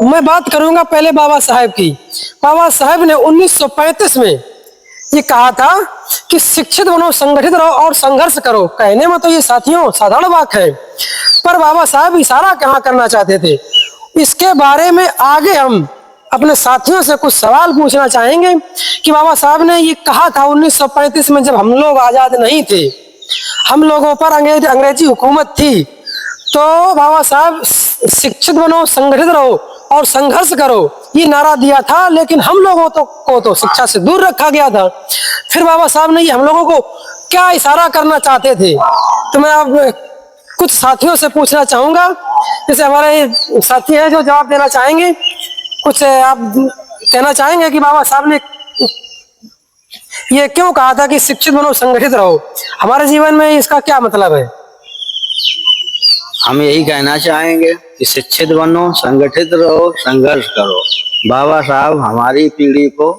मैं बात करूंगा पहले बाबा साहेब की। बाबा साहेब ने 1935 में ये कहा था कि शिक्षित बनो, संगठित रहो और संघर्ष करो। कहने में तो ये साथियों साधारण बात है, पर बाबा साहब इशारा कहाँ करना चाहते थे, इसके बारे में आगे हम अपने साथियों से कुछ सवाल पूछना चाहेंगे कि बाबा साहब ने ये कहा था 1935 में, जब हम लोग आजाद नहीं थे, हम लोगों पर अंग्रेजी हुकूमत थी, तो बाबा साहब शिक्षित बनो, संगठित रहो और संघर्ष करो ये नारा दिया था। लेकिन हम लोगों को तो शिक्षा से दूर रखा गया था। फिर बाबा साहब ने ये हम लोगों को क्या इशारा करना चाहते थे, तो मैं अब कुछ साथियों से पूछना चाहूंगा। जैसे हमारे साथी हैं जो जवाब देना चाहेंगे, कुछ आप कहना चाहेंगे कि बाबा साहब ने ये क्यों कहा था कि शिक्षित बनो, संगठित रहो, हमारे जीवन में इसका क्या मतलब है? हम यही कहना चाहेंगे कि शिक्षित बनो, संगठित रहो, संघर्ष करो। बाबा साहब हमारी पीढ़ी को,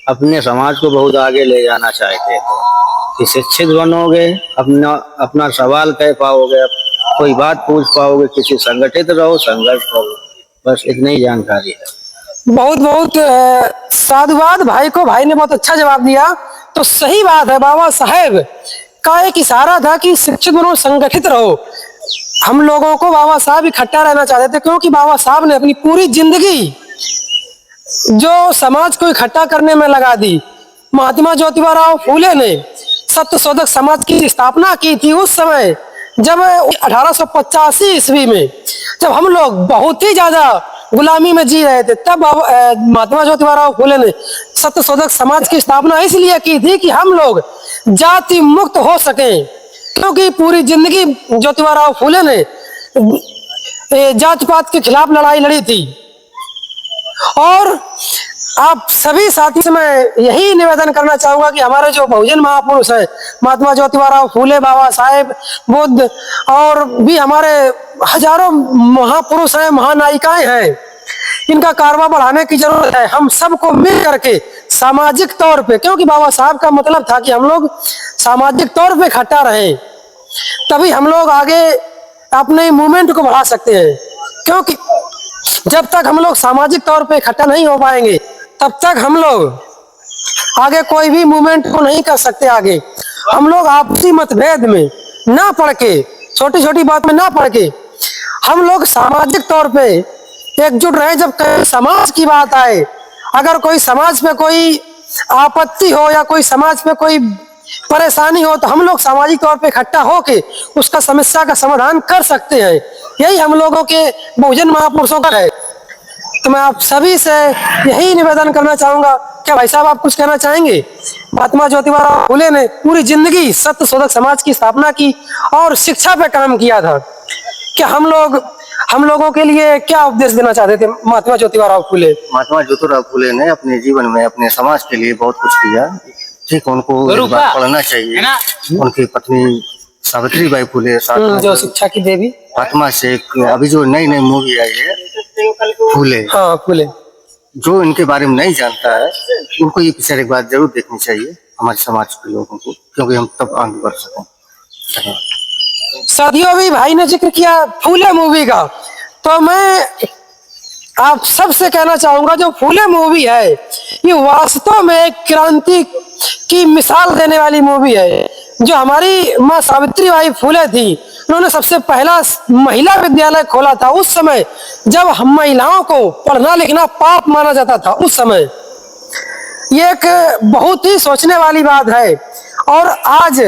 अपने समाज को बहुत आगे ले जाना चाहते थे कि शिक्षित बनोगे, अपना सवाल कह पाओगे, कोई बात पूछ पाओगे, किसी संगठित रहो, संघर्ष करो। बस इतनी ही जानकारी है। बहुत बहुत साधुवाद भाई को, भाई ने बहुत अच्छा जवाब दिया। तो सही बात है, बाबा साहेब का एक इशारा था कि शिक्षित बनो, संगठित रहो। हम लोगों को बाबा साहब इकट्ठा रहना चाहते थे, क्योंकि बाबा साहब ने अपनी पूरी जिंदगी जो समाज को इकट्ठा करने में लगा दी। महात्मा ज्योतिबा राव फूले ने सत्यशोधक समाज की स्थापना की थी उस समय, जब 1885 ईस्वी में, जब हम लोग बहुत ही ज्यादा गुलामी में जी रहे थे, तब महात्मा ज्योतिबा राव फूले ने सत्यशोधक समाज की स्थापना इसलिए की थी कि हम लोग जाति मुक्त हो सकें। क्योंकि पूरी जिंदगी ज्योतिबा राव फूले ने जात पात के खिलाफ लड़ाई लड़ी थी। और आप सभी साथी से मैं यही निवेदन करना चाहूंगा कि हमारे जो बहुजन महापुरुष हैं, महात्मा ज्योतिबा राव फूले, बाबा साहेब, बुद्ध और भी हमारे हजारों महापुरुष हैं, महानायिकाएं हैं, इनका कारवा बढ़ाने की जरूरत है। हम सबको मिल करके सामाजिक तौर पे, क्योंकि बाबा साहब का मतलब था कि हम लोग सामाजिक तौर पे इकट्ठा रहें, तभी हम लोग आगे अपने मूवमेंट को बढ़ा सकते हैं। क्योंकि जब तक हम लोग सामाजिक तौर पे इकट्ठा नहीं हो पाएंगे, तब तक हम लोग आगे कोई भी मूवमेंट को नहीं कर सकते। आगे हम लोग आपसी मतभेद में ना पड़ के, छोटी छोटी बात में ना पड़ के, हम लोग सामाजिक तौर पे एकजुट रहे। जब कहीं समाज की बात आए, अगर कोई समाज पे कोई आपत्ति हो या कोई समाज पे कोई परेशानी हो, तो हम लोग सामाजिक तौर पे इकट्ठा होके उसका समस्या का समाधान कर सकते हैं। यही हम लोगों के बहुजन महापुरुषों का है। तो मैं आप सभी से यही निवेदन करना चाहूंगा। क्या भाई साहब आप कुछ कहना चाहेंगे? महात्मा ज्योतिबा राव फूले ने पूरी जिंदगी सत्यशोधक समाज की स्थापना की और शिक्षा पे काम किया था। क्या हम लोगों के लिए क्या उपदेश देना चाहते थे महात्मा ज्योतिबा राव फूले? महात्मा ज्योतिबा राव फूले ने अपने जीवन में अपने समाज के लिए बहुत कुछ किया। ठीक, उनको पढ़ना चाहिए। उनकी पत्नी सावित्री बाई फूले जो शिक्षा की देवी, फातिमा शेख, अभी जो नई नई मूवी आई है फूले, हाँ फूले, जो इनके बारे में नहीं जानता है उनको ये पिक्चर एक बार जरूर देखनी चाहिए हमारे समाज के लोगों को, क्योंकि हम तब आगे बढ़ सकें। साथियों भी भाई ने जिक्र किया फूले मूवी का, तो मैं आप सबसे कहना चाहूंगा जो फूले मूवी है ये वास्तव में एक क्रांति की मिसाल देने वाली मूवी है। जो हमारी माँ सावित्री बाई फूले थी, उन्होंने सबसे पहला महिला विद्यालय खोला था उस समय, जब हम महिलाओं को पढ़ना लिखना पाप माना जाता था। उस समय ये एक बहुत ही सोचने वाली बात है। और आज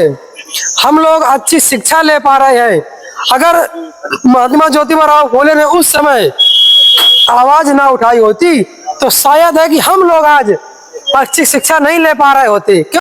हम लोग अच्छी शिक्षा ले पा रहे हैं। अगर महात्मा ज्योतिबा राव फूले ने उस समय आवाज ना उठाई होती, तो शायद है कि हम लोग आज अच्छी शिक्षा नहीं ले पा रहे होते।